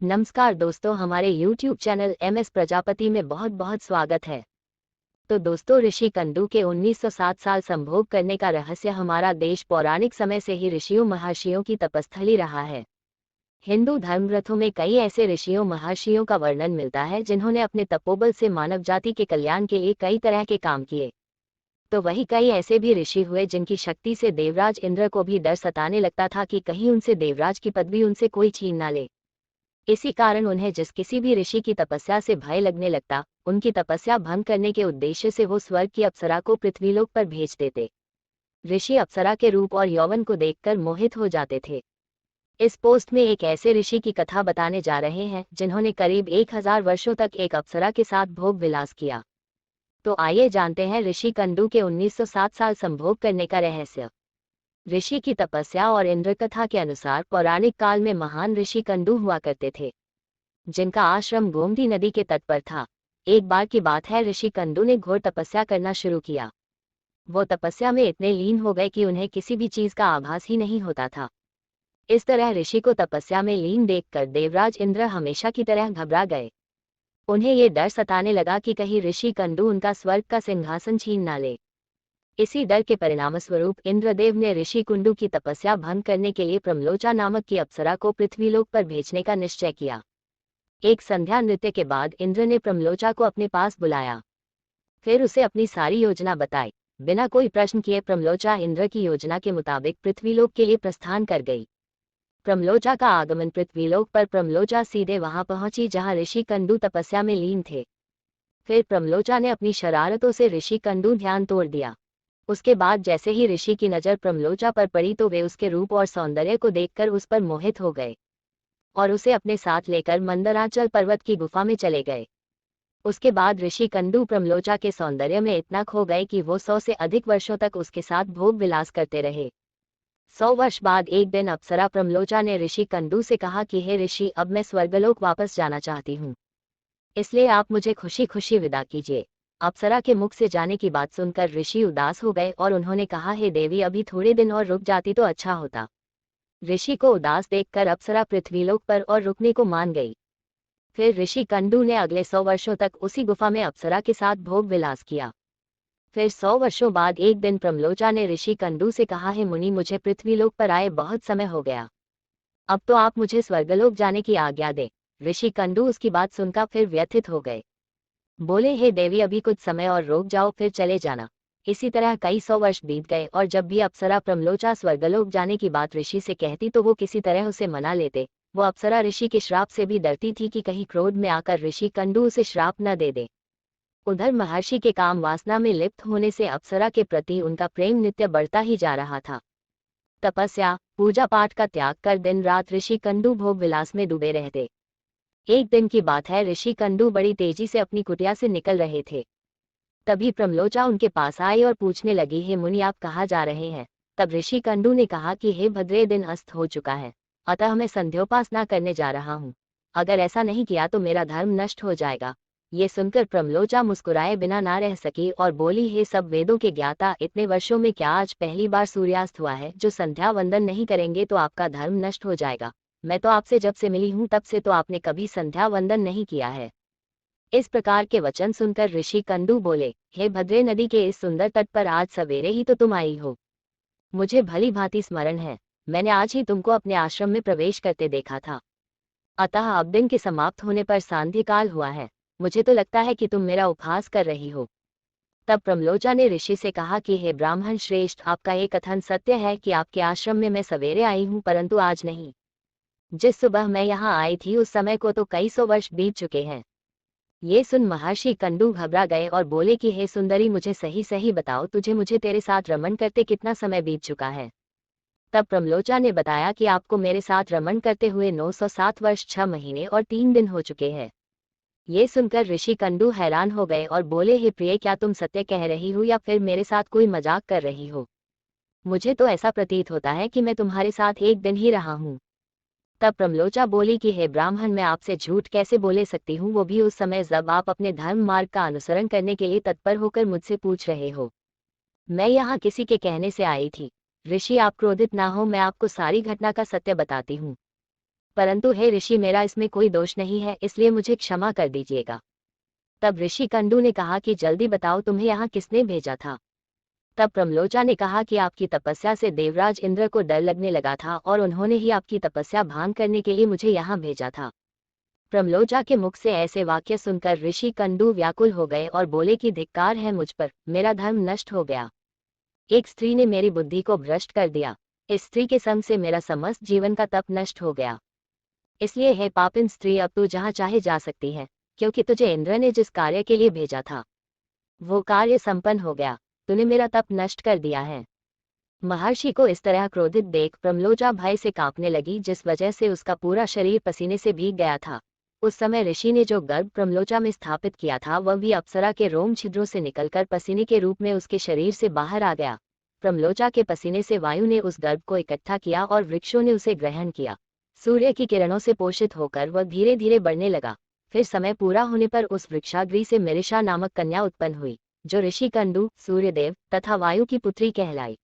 नमस्कार दोस्तों, हमारे YouTube चैनल MS प्रजापति में बहुत बहुत स्वागत है। तो दोस्तों, ऋषि कंदु के 1907 साल संभोग करने का रहस्य। हमारा देश पौराणिक समय से ही ऋषियों महर्षियों की तपस्थली रहा है। हिंदू धर्म ग्रंथों में कई ऐसे ऋषियों महर्षियों का वर्णन मिलता है जिन्होंने अपने तपोबल से मानव जाति के कल्याण के लिए कई तरह के काम किए। तो वही कई ऐसे भी ऋषि हुए जिनकी शक्ति से देवराज इंद्र को भी डर सताने लगता था कि कहीं उनसे देवराज की पदवी उनसे कोई छीन ना ले। इसी कारण उन्हें जिस किसी भी ऋषि की तपस्या से भय लगने लगता, उनकी तपस्या भंग करने के उद्देश्य से वो स्वर्ग की अप्सरा को पृथ्वीलोक पर भेज देते। ऋषि अप्सरा के रूप और यौवन को देखकर मोहित हो जाते थे। इस पोस्ट में एक ऐसे ऋषि की कथा बताने जा रहे हैं जिन्होंने करीब 1000 वर्षों तक एक अप्सरा के साथ भोग विलास किया। तो आइए जानते हैं ऋषि कंदु के 1907 साल संभोग करने का रहस्य। ऋषि की तपस्या और इंद्र कथा के अनुसार पौराणिक काल में महान ऋषि कंदु हुआ करते थे, जिनका आश्रम गोमती नदी के तट पर था। एक बार की बात है, ऋषि कंदु ने घोर तपस्या करना शुरू किया। वो तपस्या में इतने लीन हो गए कि उन्हें किसी भी चीज का आभास ही नहीं होता था। इस तरह ऋषि को तपस्या में लीन देखकर देवराज इंद्र हमेशा की तरह घबरा गए। उन्हें ये डर सताने लगा कि कहीं ऋषि कंदु उनका स्वर्ग का सिंहासन छीन ना ले। इसी डर के परिणामस्वरूप इंद्रदेव ने ऋषि कुंडु की तपस्या भंग करने के लिए प्रमलोचा नामक की अप्सरा को पृथ्वीलोक पर भेजने का निश्चय किया। एक संध्या नृत्य के बाद इंद्र ने प्रमलोचा को अपने पास बुलाया। फिर उसे अपनी सारी योजना बताई। बिना कोई प्रश्न किए प्रमलोचा इंद्र की योजना के मुताबिक पृथ्वीलोक के लिए प्रस्थान कर गई। प्रमलोचा का आगमन पृथ्वीलोक पर प्रमलोचा सीधे वहां पहुंची जहां ऋषि कंदु तपस्या में लीन थे। फिर प्रमलोचा ने अपनी शरारतों से ऋषि कंदु ध्यान तोड़ दिया। उसके बाद जैसे ही ऋषि की नजर प्रमलोचा पर पड़ी तो वे उसके रूप और सौंदर्य को देखकर उस पर मोहित हो गए और उसे अपने साथ लेकर मंदराचल पर्वत की गुफा में चले गए। उसके बाद ऋषि कंदु प्रमलोचा के सौंदर्य में इतना खो गए कि वो 100 से अधिक वर्षों तक उसके साथ भोग विलास करते रहे। 100 वर्ष बाद एक दिन अप्सरा प्रमलोचा ने ऋषि कंदु से कहा कि हे ऋषि, अब मैं स्वर्गलोक वापस जाना चाहती हूँ, इसलिए आप मुझे खुशी खुशी विदा कीजिए। अप्सरा के मुख से जाने की बात सुनकर ऋषि उदास हो गए और उन्होंने कहा, हे देवी, अभी थोड़े दिन और रुक जाती तो अच्छा होता। ऋषि को उदास देखकर अप्सरा पृथ्वीलोक पर और रुकने को मान गई। फिर ऋषि कंदु ने अगले 100 वर्षों तक उसी गुफा में अप्सरा के साथ भोग विलास किया। फिर 100 वर्षों बाद एक दिन प्रमलोचा ने ऋषि कंदु से कहा, हे मुनि, मुझे पृथ्वीलोक पर आए बहुत समय हो गया, अब तो आप मुझे स्वर्गलोक जाने की आज्ञा दें। ऋषि कंदु उसकी बात सुनकर फिर व्यथित हो गए। बोले, हे देवी, अभी कुछ समय और रोक जाओ, फिर चले जाना। इसी तरह कई 100 वर्ष बीत गए और जब भी अप्सरा प्रमलोचा स्वर्गलोक जाने की बात ऋषि से कहती तो वो किसी तरह उसे मना लेते। वो अप्सरा ऋषि के श्राप से भी डरती थी कि कहीं क्रोध में आकर ऋषि कंदु उसे श्राप न दे दे। उधर महर्षि के काम वासना में लिप्त होने से अप्सरा के प्रति उनका प्रेम नित्य बढ़ता ही जा रहा था। तपस्या पूजा पाठ का त्याग कर दिन रात ऋषि कंदु भोग विलास में डूबे रहते। एक दिन की बात है, ऋषि कंदु बड़ी तेजी से अपनी कुटिया से निकल रहे थे। तभी प्रमलोचा उनके पास आई और पूछने लगी, हे मुनि, आप कहाँ जा रहे हैं? तब ऋषि कंदु ने कहा कि हे भद्रे, दिन अस्त हो चुका है, अतः मैं संध्योपासना करने जा रहा हूँ। अगर ऐसा नहीं किया तो मेरा धर्म नष्ट हो जाएगा। ये सुनकर प्रमलोचा मुस्कुराए बिना ना रह सकी और बोली, हे सब वेदों के ज्ञाता, इतने वर्षों में क्या आज पहली बार सूर्यास्त हुआ है? जो संध्या वंदन नहीं करेंगे तो आपका धर्म नष्ट हो जाएगा। मैं तो आपसे जब से मिली हूँ तब से तो आपने कभी संध्या वंदन नहीं किया है। इस प्रकार के वचन सुनकर ऋषि कंदु बोले, हे भद्रे, नदी के इस सुंदर तट पर आज सवेरे ही तो तुम आई हो। मुझे भली भांति स्मरण है, मैंने आज ही तुमको अपने आश्रम में प्रवेश करते देखा था। अतः अब दिन के समाप्त होने पर सांध्य काल हुआ है, मुझे तो लगता है कि तुम मेरा उपहास कर रही हो। तब प्रमलोचा ने ऋषि से कहा कि हे ब्राह्मण श्रेष्ठ, आपका ये कथन सत्य है कि आपके आश्रम में मैं सवेरे आई हूँ, परंतु आज नहीं। जिस सुबह मैं यहाँ आई थी उस समय को तो कई 100 वर्ष बीत चुके हैं। ये सुन महर्षि कंदु घबरा गए और बोले कि हे सुंदरी, मुझे सही सही बताओ, मुझे तेरे साथ रमण करते कितना समय बीत चुका है? तब प्रमलोचा ने बताया कि आपको मेरे साथ रमण करते हुए 907 वर्ष 6 महीने और 3 दिन हो चुके हैं। ये सुनकर ऋषि कंदु हैरान हो गए और बोले, हे प्रिय, क्या तुम सत्य कह रही हो या फिर मेरे साथ कोई मजाक कर रही हो? मुझे तो ऐसा प्रतीत होता है कि मैं तुम्हारे साथ एक दिन ही रहा हूँ। तब प्रमलोचा बोली कि हे ब्राह्मण, मैं आपसे झूठ कैसे बोले सकती हूँ, वो भी उस समय जब आप अपने धर्म मार्ग का अनुसरण करने के लिए तत्पर होकर मुझसे पूछ रहे हो। मैं यहाँ किसी के कहने से आई थी। ऋषि, आप क्रोधित ना हो, मैं आपको सारी घटना का सत्य बताती हूँ। परंतु हे ऋषि, मेरा इसमें कोई दोष नहीं है, इसलिए मुझे क्षमा कर दीजिएगा। तब ऋषि कंडू ने कहा कि जल्दी बताओ, तुम्हें यहाँ किसने भेजा था? तब प्रमलोचा ने कहा कि आपकी तपस्या से देवराज इंद्र को डर लगने लगा था और उन्होंने ही आपकी तपस्या भंग करने के लिए मुझे यहाँ भेजा था। प्रमलोचा के मुख से ऐसे वाक्य सुनकर ऋषि कंडू व्याकुल हो गए और बोले कि धिक्कार है मुझ पर, मेरा धर्म नष्ट हो गया। एक स्त्री ने मेरी बुद्धि को भ्रष्ट कर दिया। इस स्त्री के संग से मेरा समस्त जीवन का तप नष्ट हो गया। इसलिए हे पापिन स्त्री, अब तू जहाँ चाहे जा सकती है, क्योंकि तुझे इंद्र ने जिस कार्य के लिए भेजा था वो कार्य संपन्न हो गया। तूने मेरा तप नष्ट कर दिया है। महर्षि को इस तरह क्रोधित देख प्रमलोचा भय से कांपने लगी, जिस वजह से उसका पूरा शरीर पसीने से भीग गया था। उस समय ऋषि ने जो गर्भ प्रमलोचा में स्थापित किया था वह भी अप्सरा के रोम छिद्रों से निकलकर पसीने के रूप में उसके शरीर से बाहर आ गया। प्रमलोचा के पसीने से वायु ने उस गर्भ को इकट्ठा किया और वृक्षों ने उसे ग्रहण किया। सूर्य की किरणों से पोषित होकर वह धीरे धीरे बढ़ने लगा। फिर समय पूरा होने पर उस वृक्षाग्री से मिरिशा नामक कन्या उत्पन्न हुई, जो ऋषि कंडू, सूर्यदेव तथा वायु की पुत्री कहलाई।